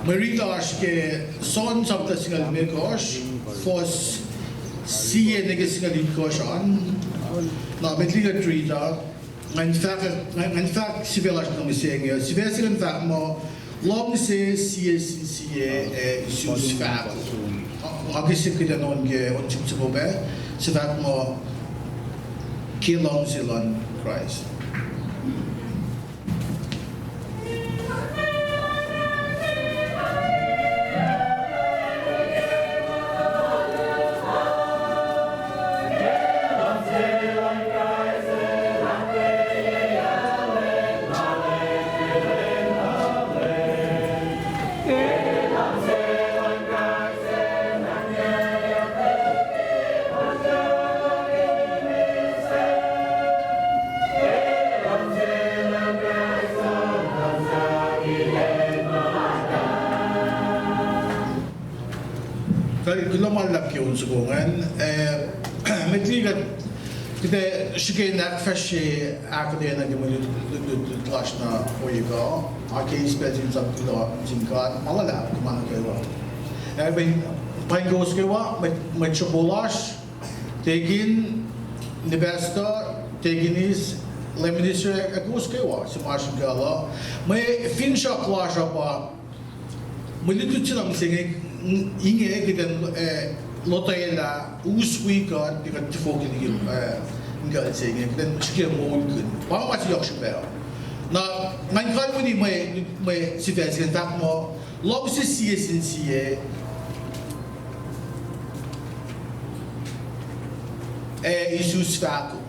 Maritas ke son sabta singal mekos fos siye nege singal ikoshan na betliga trita in fact sivelas no misenge sivelas fact mo long se siye sus fact agisi kita non ge on chupchubobe sivat mo kilong silon Christ. Global lakyon sugungan metliga kita shike nak fashe akadena de mulu tlashna oyiga ake spezin zap kilo jinka malala kumana kewa ben pangos kewa met chobolash tegin nebesta teginis leminisre akos kewa simash gala me finsha klasha pa mulu tuchilam senge inge kita lotayla uswi kan dikat tifok ni ngal senge kita shike mo kun pa ma si yokshe na ngan kan ni mai situation tak mo lob si siye isus fako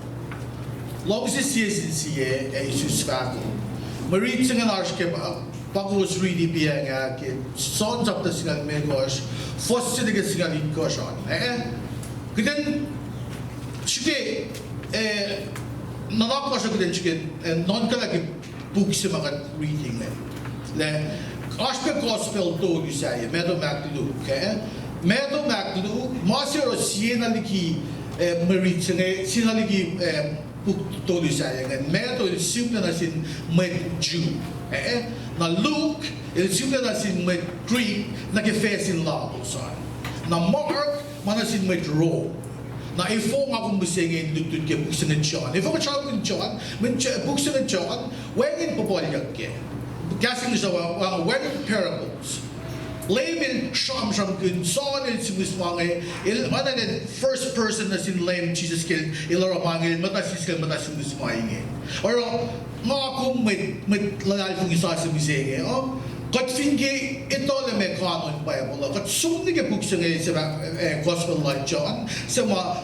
lob si siye isus fako marit singan arshke Pagos really being a sons of the single megos, first to the single incursion. Then, she not non collective books about reading them. The gospel gospel told you say, Meadow Maclu, Meadow Maclu, Master of Siena Liki, Marit, Siena Liki book told you say, and Meadow is simply as in Med Jew. Na Luke, il simple na sin met Greek, nag-face in Lagos. Na Mark, manasin met Rome. Na ifo nga kung bisingin dutut ke buksin ng John. Ifo ka siya kung John, buksin ng John, wengin papaligag ke. Kasing sa wedding parables. Lamin sham kun son il simusmange il mana the first person na sin lame Jesus killed ilaro mangil matasis kal matasim musmainge or nga kung met lalal kung isa sa misenge oh kat finge ito le me kanon Bible kat sumni ke buksa nge sa gospel like John sa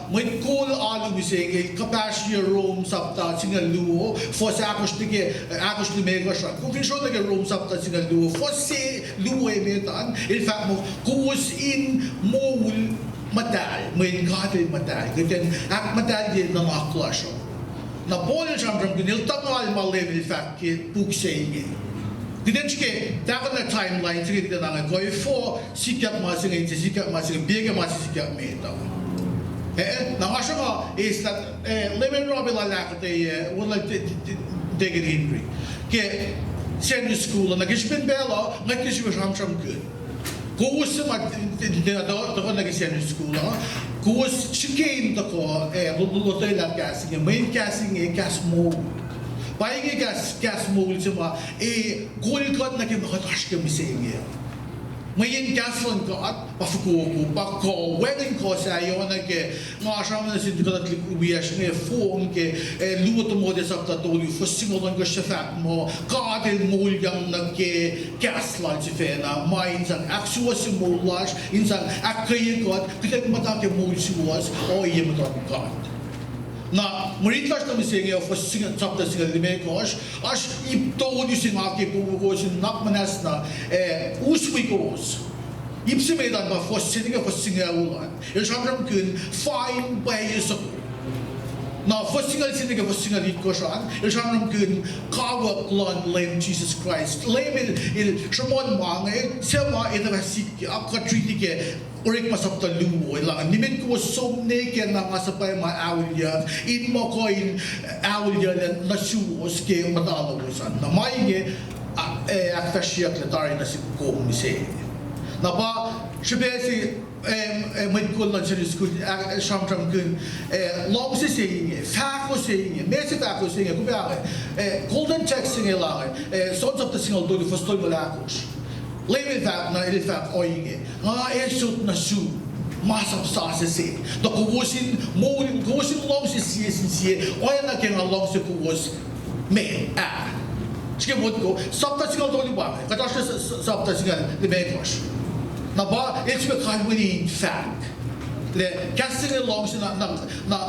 met kol alu misenge kapasya Rome sapta singal luo for sa akos ni mega shot kung finsho na Rome sapta singal luo for se luo e metan in fact mo kus in mo madal may kate madal kiten ak madal din ng aklasyo na bolil jam ginil tangal malem in fact ke buksa inge Didn't you that on the timeline to get the nang go for sikat masing bigger masing sikat meta. Now asha is that lemon robbie like they would like to dig it in. Ke send school and nagishpin bella like this was ham good. Go was some the one like send school go was chicane the ko lotoy la casting main casting a gas mode. Buying a gas mold sama gold cut na kimakash kami sa inyo. Ngayon gas lang kat pafuko pagko wedding ko sa iyo na ke ngasam na sin kadat libias ne phone ke luto mo de sa tatoli fosingolan ko sa fact mo kadel mold yang nagke gas lang si fena mine sang actual si mold lash insang akay kat kita matake mold si was o iya matake na maritlas kami singe of singa chapter singa lime kosh as ipto ni singa ke pugo sin nak manas na uswi kos ipsi medan ba for singa ulan el shamram kun fine by so na for singa lit koshan el shamram kun kawa lon lem Jesus Christ lem il shomon mange sema ida sik akka treat ke Orik masap ta lumo ilang nimit ko som neken na masapay ma awilya in mo ko in awilya na suos ke matalawasan na maige aktashiak le tarin na si kong mise. Na ba shibesi medikul na sini school shamtram kun long si saying fako saying mesi fako saying kubiang golden check saying lang sons of the single do fastol malakos. Leave that na ilifak oing esut na su masam sa se the kuwosin mo kuwosin long si siye oya na ken long si kuwos me Sige mo ko sabta singal do li ba kadash sabta singal li mekos na ba it's because we need fact le casting long si na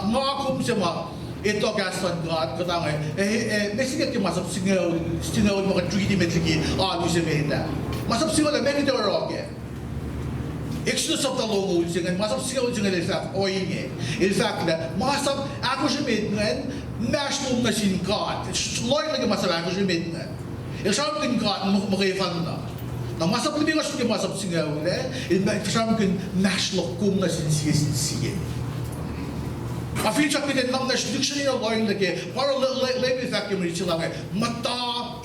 makum si ma ito gaston God katang basically masap singal mo ka 3D metriki lu si meta masap singal le mekito roke Exodus of the logo singan masap singal singal in fact oing in fact na masap ako si met national na sin God loy lagi masap ako si met el sharp kin God makifan na masap libing as ki masap singal le il sharp kin national kum na sin siye a feature pin lang na dictionary na loy lagi para lebe fact yung richilang mata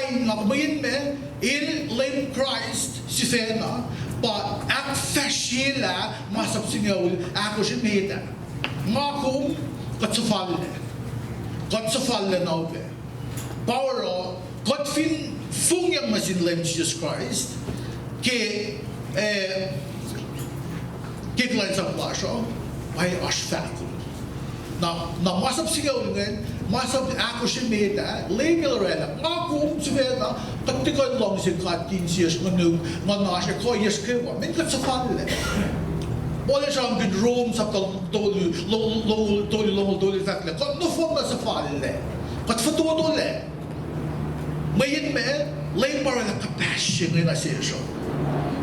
inga bayin me il lame Christ si fena pa ak fashila masap singaw ako si meta makum katsufalle na ope power o godfin fungyang masin lame Jesus Christ ke kiklan sa plasyo ay asfako na masap singaw ngan masap ako si meta legal rela makum si fena taktikon long si kat 15 years nganu nganasya ko yes ke wa men katsufalle Olha já um Rome sabe dole fakle quando não for nessa falha quando for todo le mas me lembra a capacity na seja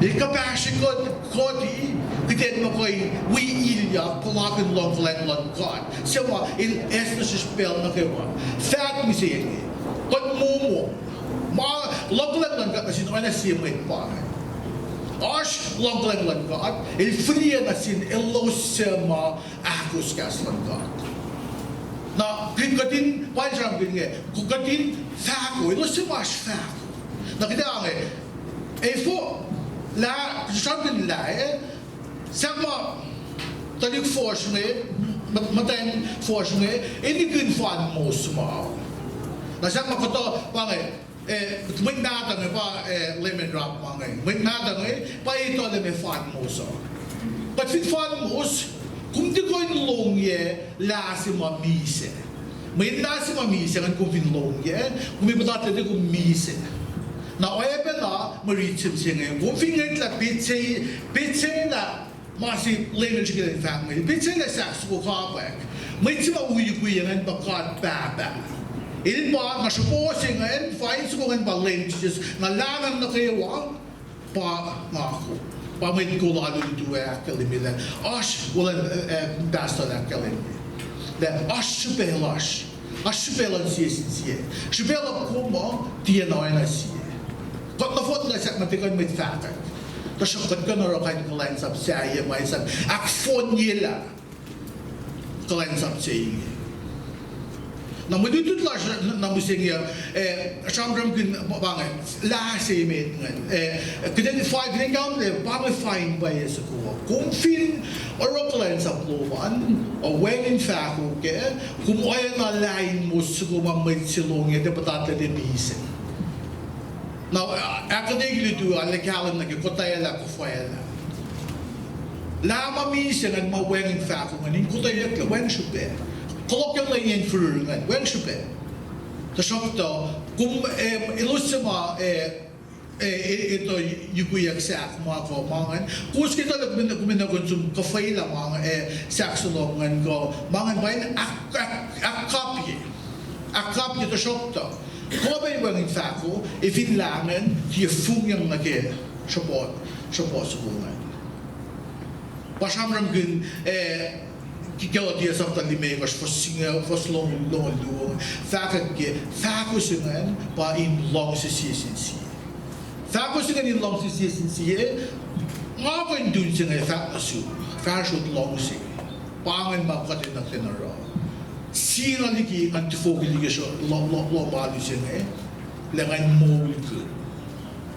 e capacity codi que tem no coi we ilha coloca no long God se wa il esta spel na que wa fact me sei quando momo ma long ka kasi não é assim muito pa Ash long God, il fria na sin elosema akus kaslan God. Na kikatin panjang binge, kukatin fako, elosema fako. Na kita ange, fo la jambin la sama talik force me, matayin force me, ini kin fan mo suma. Na sama koto pange. Mình na tầng pa lemon drop mga mình na tầng pa ito le me fan mo so but fit fan mo kung di ko in long ye la si mamise mình na si mamise kan kung fin long ye kung mi batat le kung mise na oye pe na marichim singe kung fin ngat la pitse na masi lemon chicken family pitse na sa ko ka back mình si ma uyi ku yan bakat ba Il ba nga supposing nga fine so nga balances nga langan na kayo pa mako pa may ko lalo dito akalimila ash wala basta na akalim da ash supelan siye supela como dia na na siye kot na foto na sak matikon mit fata to shokot ko na rokan ko lines up siya may sa akfon yela ko lines up siya na madutut la na musingya shamram kin bangai la se met kiden 5 ring down le bangai fine by es ko kum fin oracle sa plovan o when fako ke kum oya na line mo su ma mit silong ye de patata de bise now academically do ala kalan na ko tayala ko foela la ma mise nag ma when fako manin ko tayala ke when should be colloquially in Furugan, when should be the shopto, cum illusima ito yukuyak sak mga ko mangan, kus kita kumina konsum kafe la mga saksulongan ko mangan bain akapye to shopto. Ko ba yung fako if in langan ti fungyang nage shopot sukungan. Pasamram gun Kikela dia sa tali me was for singa for long fakat ke fakusingan pa in long season fakusingan in long season ngawen dun singa fakasu fashion long si pangan ma katin na tinaro sina liki antifogiligasyon lo malusin lengan mawulkun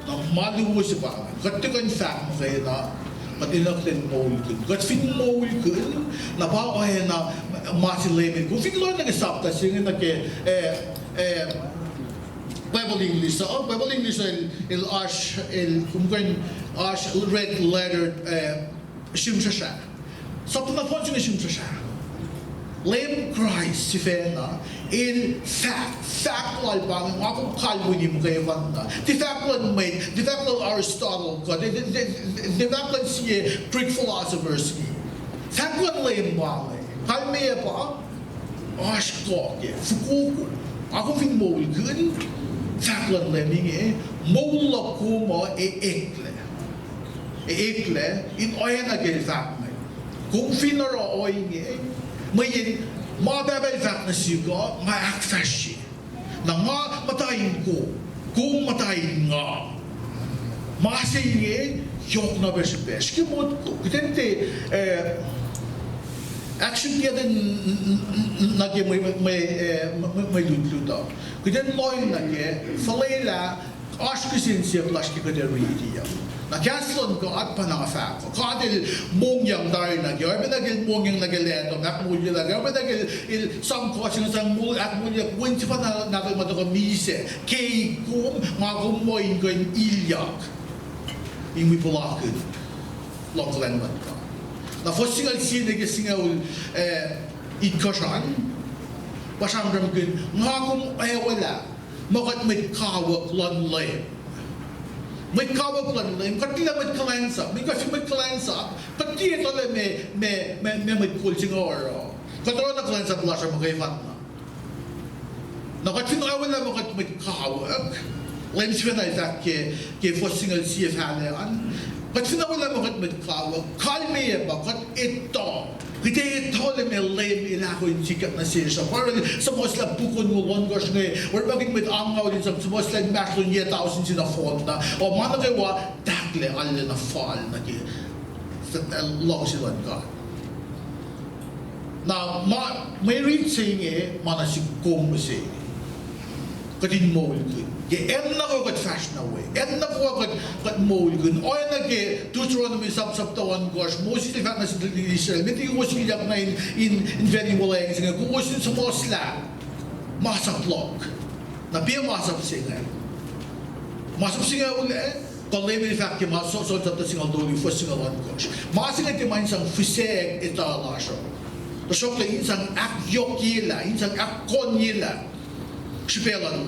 na maluwo si pa katikan fact mo kayo na matinakten mawulkun kat fin mawulkun na ba kaya na masilemin kung fin lo nag-isapta siya na ke Bible English il ash kumkain ash red letter shimshasha so na poncho ni shimshasha Lem Christ si Fena in factual bang ako kalbunin mo kayo banda the factual Aristotle ko the factual siya Greek philosophers factual lem bang kalmaya pa ash ko Foucault ako fin mo good factual lemming mål ko mo ekle in oyan agel fact kung finaro oyin may mababay fact na siya ma-akfashi na nga matayin ko kung matayin nga masayin yok na besh kimot ko kitente action kaya din nagye may ludluda kiten loin nagye falela aşkısin siya plaşki kadar ridiya na kaslon ko at panangafak ko kadil mongyang dar nagye arbe nagil mongyang nageleto nakmulya lagi arbe nagil sam ko sang mul at mulya kwenti pa na madoko mise kay kum magum moin ko ilyak imi polakun lokalen man na fosingal siya nagsingaw itkashan basang ramgun ngagum wala makat may kawak lan lay may kawak lan lay katila may kalansa may kasi may kalansa pati ito lang may kulsing oro katro na kalansa pala siya magkaibat na nakatingaw wala makat may kawak lem siya na itak ke fosingal siya falaan pati na wala makat may kawak kalmaya bakat ito kita ito lang may lem ilako yung sikat na siya parang sa mga sila bukon mo longos ngayon or bakit may angaw din sa mga sila maklon niya tao sin sila fonda o mana kawa takle ala na fall na ki long sila ka na may read saying mana si kong say kadin mo ulkun ye en na ko kat fashion away en na ko kat mo ulkun o en na ke Deuteronomy sab tawan gosh mo si fa na si Israel meti ko si yak na in very well ay singa ko si sa mosla masap lok na pia masap singa ule kolemi fa ke maso so ta singa doli fo singa wan gosh masinga ti man sang fisek ita la sho to shok le insang ak yokila insang ak konyila Sibelan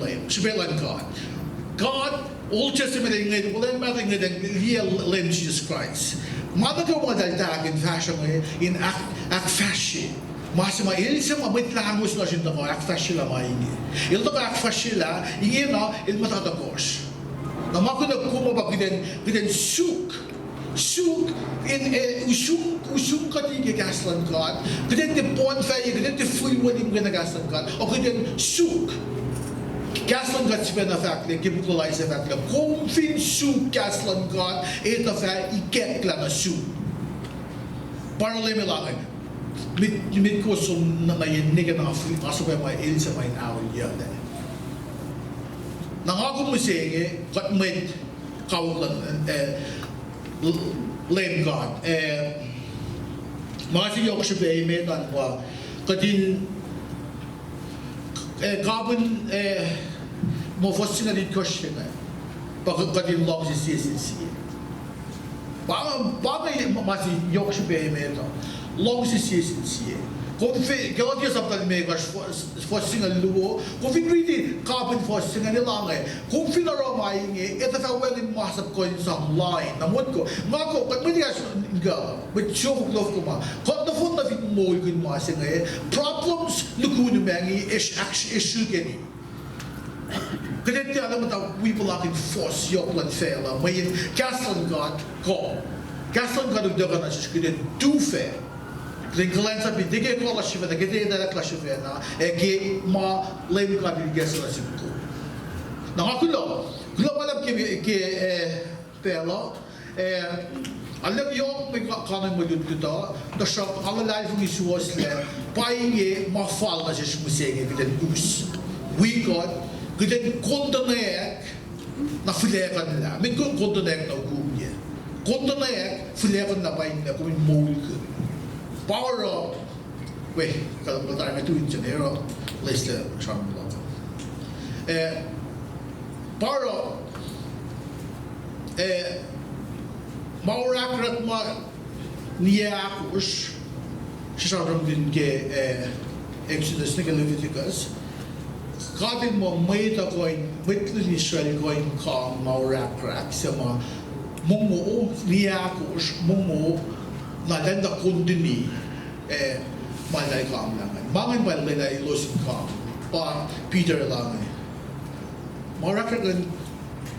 God, Old Testament ngayon, wala yung mga ngayon, real Lamb Jesus Christ. Mada ka mga daltag in fashion in act fashion. Masama, ili sa mga mitlangos na siya ko, act fashion la maigi. Ilo to act fashion la, ingin na, il matatagos. Na mako nagkumaba kiden suk in usung katige gaslan God, kiden te bonfire, kiden te full wedding gana gaslan God, o kiden suk. Gaslan God siya na fact lang, kibukulay sa fact lang. Kung fin su gaslan God, ito fa iket lang na su. Para lemi lang, mit ko sum na nayinig na aso pa may il sa may awal yan. Nangako mo siya, kat may kawag lem God. Mga siya ko siya ba, may tanwa, kadin Gabon mo fosse na din question pag kadin long si siya bagay masi yok siya behemento long si siya kung kaya sa palme fosse na luo kung finriti carbon fosse na nilang kung finaromay ito sa welin masap ko sa line namot ko ngako pag may ga but show love ko ma kung na phone na fit mo yung masing problems lukuno mangi issue gani kaya ti alam mo ta we palakin force yok lan fela may gaslan God ko gaslan God daga na siya kaya do fair Ringkalan sabi, di kayo ko lashiva na, gaya na lashiva na, gaya ma lem ka biligyan sa lashiva ko. Nakakulo, kulo malam ke pelo, Alam yung may kanang malun dito, na siya, ang lalai fung isuwas le, painge, mafal na siya sumusenge, gitan us. We got, gitan kontanek, na filekan nila. May kontanek na ugum niya. Kontanek, filekan na paing na kumin mold ko. Power up, wait, kalau tayo may tuwin siya, pero, let's let siya mo lang. Power up, Maurakrat ma niyakus sisaram din ke Exodus ni Leviticus. Kadin mo may ta koin mitli Israel koin ka maurakrat sa mga mungo niyakus mungo na lenda kundini malay ka amlangan. Mangin balay na ilosin ka pa Peter lang. Maurakrat kan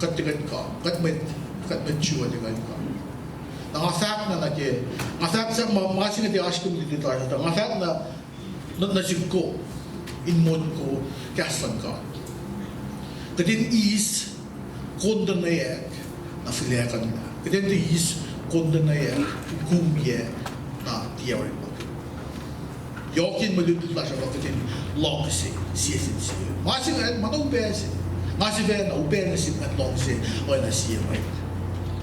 katigan ka katmet chua dengan ka. Nangafak na nage, ngafak sa mga sinatias ko dito tayo na ngafak na nasiko in mod ko kaslan ka. Kadin is kondonayak na filekan na. Kadin is kondonayak kumye na tiyarin mo. Yokin malutut na siya ba kadin long si siyasin siya. Masing manaubesi. Masing na uben na si at long si o na siya may.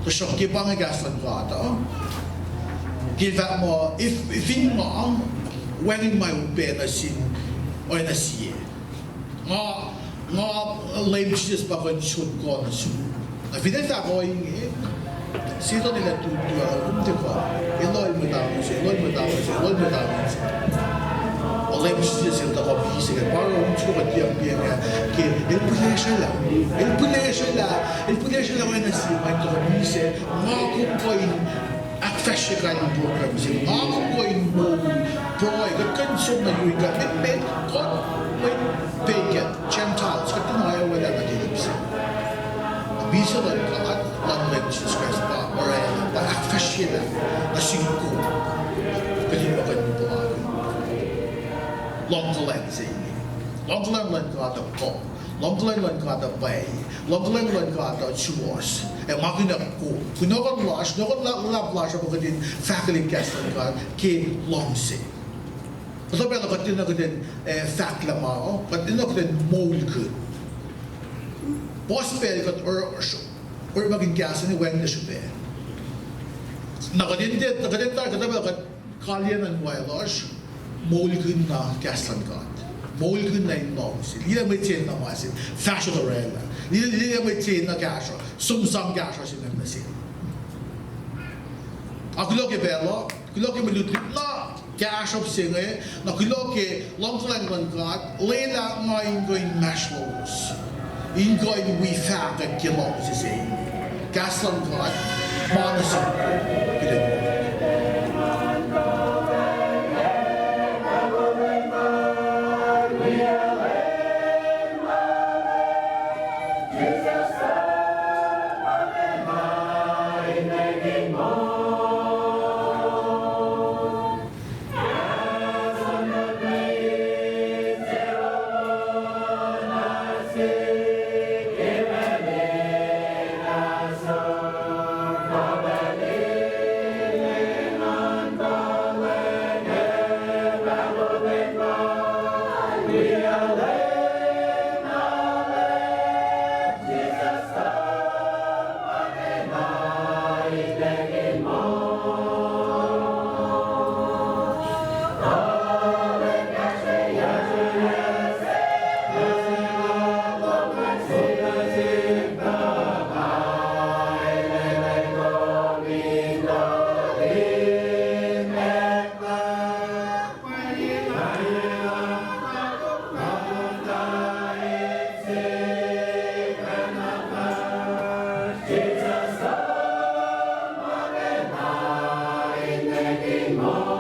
So kipang gaslan ko ata. Kita mo if in mo when my pena sin o na siya. Nga lame just pa kon shoot ko na su. Na finita ko yung sito nila tutua umte ko. Eloy mo daw siya. Lame just yung tako bisi ka para umte ko diyan ke el pulesha la wena si mai to bisi nga ko in akfashe ka yung program si nga ko in mo proy ka kanso na yung ka met ko may pagan Gentiles ka tinaya wala na dilipsi bisa lang ka at lang Jesus Christ pa or pa akfashe la na singko kasi magan mo long lensi long lan ka ta ko long lan ka ta bay long lan ka ta chuos e magina ko kuno kon lash no kon la lash ko din faculty guest ka ke long se so ba ka tin na din fact la ma o ka din ko din mold ko boss pe ka or magin gas ni when the shube na ka din ta ka ba ka kalyan and wailash Molgun na gaslan god. Molgun na inlås. Lilla med till na masin. Fashion the rela. Lilla med till na gasha. Som gasha sin na sin. Akuloke bella. Akuloke melutri na gasha singe. Na akuloke longklang man god. Lela na ingoin mashlos. Ingoin we fat at kilos is a gaslan god. Manasin. More.